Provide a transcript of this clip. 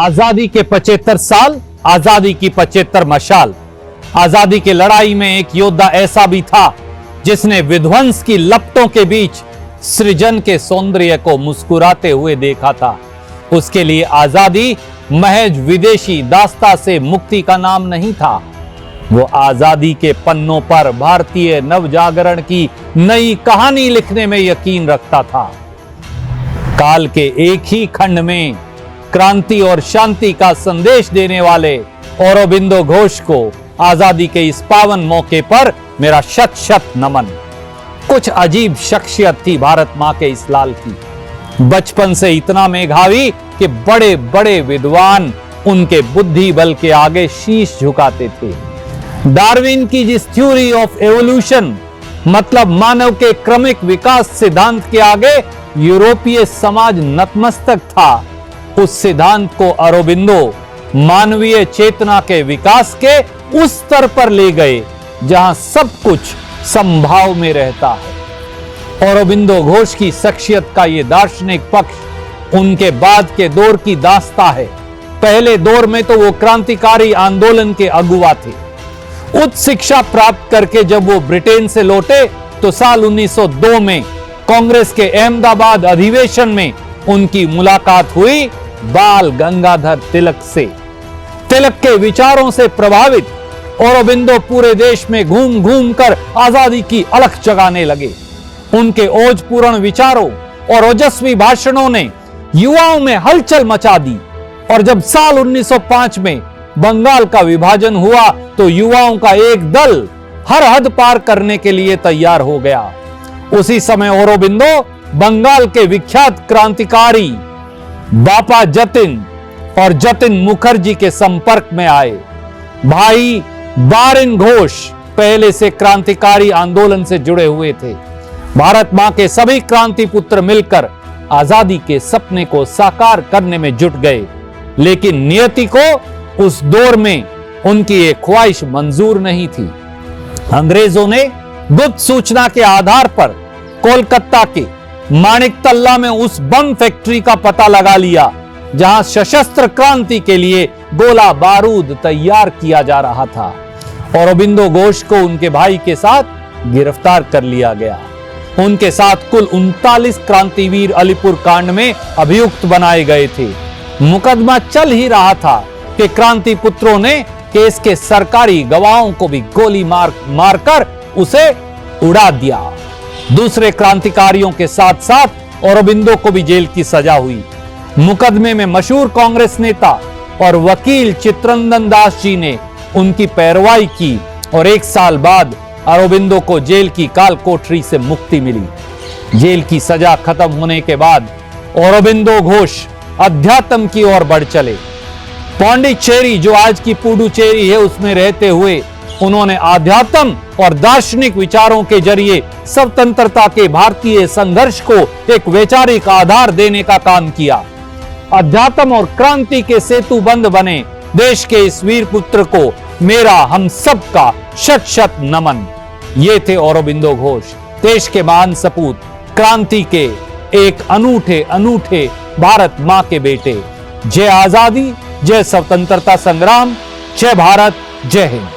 आजादी के 75 साल, आजादी की 75 मशाल। आजादी की लड़ाई में एक योद्धा ऐसा भी था जिसने विध्वंस की लपटों के बीच सृजन के सौंदर्य को मुस्कुराते हुए देखा था। उसके लिए आजादी महज विदेशी दास्ता से मुक्ति का नाम नहीं था, वो आजादी के पन्नों पर भारतीय नवजागरण की नई कहानी लिखने में यकीन रखता था। काल के एक ही खंड में क्रांति और शांति का संदेश देने वाले औरोबिंदो घोष को आजादी के इस पावन मौके पर मेरा शत शत नमन। कुछ अजीब शख्सियत थी भारत मां के इस लाल की। बचपन से इतना मेधावी कि बड़े बड़े विद्वान उनके बुद्धि बल के आगे शीश झुकाते थे। डार्विन की जिस थ्योरी ऑफ एवोल्यूशन मतलब मानव के क्रमिक विकास सिद्धांत के आगे यूरोपीय समाज नतमस्तक था, उस सिद्धांत को अरोबिंदो मानवीय चेतना के विकास के उस स्तर पर ले गए जहां सब कुछ संभाव में रहता है। अरोबिंदो घोष की शख्सियत का यह दार्शनिक पक्ष उनके बाद के दौर की दास्ता है। पहले दौर में तो वो क्रांतिकारी आंदोलन के अगुवा थे। उच्च शिक्षा प्राप्त करके जब वो ब्रिटेन से लौटे तो साल 1902 में कांग्रेस के अहमदाबाद अधिवेशन में उनकी मुलाकात हुई बाल गंगाधर तिलक से। तिलक के विचारों से प्रभावित औरोबिंदो पूरे देश में घूम घूम कर आजादी की अलख जगाने लगे। उनके ओजपूर्ण विचारों और ओजस्वी भाषणों ने युवाओं में हलचल मचा दी और जब साल 1905 में बंगाल का विभाजन हुआ तो युवाओं का एक दल हर हद पार करने के लिए तैयार हो गया। उसी समय औरोबिंदो बंगाल के विख्यात क्रांतिकारी बापा जतिन और जतिन मुखर्जी के संपर्क में आए। भाई बारिन घोष पहले से क्रांतिकारी आंदोलन से जुड़े हुए थे। भारत मां के सभी क्रांति पुत्र मिलकर आजादी के सपने को साकार करने में जुट गए, लेकिन नियति को उस दौर में उनकी एक ख्वाहिश मंजूर नहीं थी। अंग्रेजों ने गुप्त सूचना के आधार पर कोलकाता के माणिकतल्ला में उस बम फैक्ट्री का पता लगा लिया जहां सशस्त्र क्रांति के लिए गोला बारूद तैयार किया जा रहा था। औरोबिंदो घोष को उनके भाई के साथ गिरफ्तार कर लिया गया। उनके साथ कुल 39 क्रांतिवीर अलीपुर कांड में अभियुक्त बनाए गए थे। मुकदमा चल ही रहा था कि क्रांति पुत्रों ने केस के सरकारी गवाहों को भी गोली मारकर उसे उड़ा दिया। दूसरे क्रांतिकारियों के साथ साथ औरोबिंदो को भी जेल की सजा हुई। मुकदमे में मशहूर कांग्रेस नेता और वकील चित्रंदन दास जी ने उनकी पैरवाई की और 1 साल बाद अरोबिंदो को जेल की काल कोठरी से मुक्ति मिली। जेल की सजा खत्म होने के बाद औरोबिंदो घोष अध्यात्म की ओर बढ़ चले। पांडिचेरी जो आज की पुडुचेरी है उसमें रहते हुए उन्होंने आध्यात्म और दार्शनिक विचारों के जरिए स्वतंत्रता के भारतीय संघर्ष को एक वैचारिक आधार देने का काम किया। अध्यात्म और क्रांति के सेतु बंद बने देश के इस वीर पुत्र को मेरा हम सब का शत शत नमन। ये थे औरोबिंदो घोष, देश के महान सपूत, क्रांति के एक अनूठे अनूठे भारत मां के बेटे। जय आजादी, जय स्वतंत्रता संग्राम, जय भारत, जय हिंद।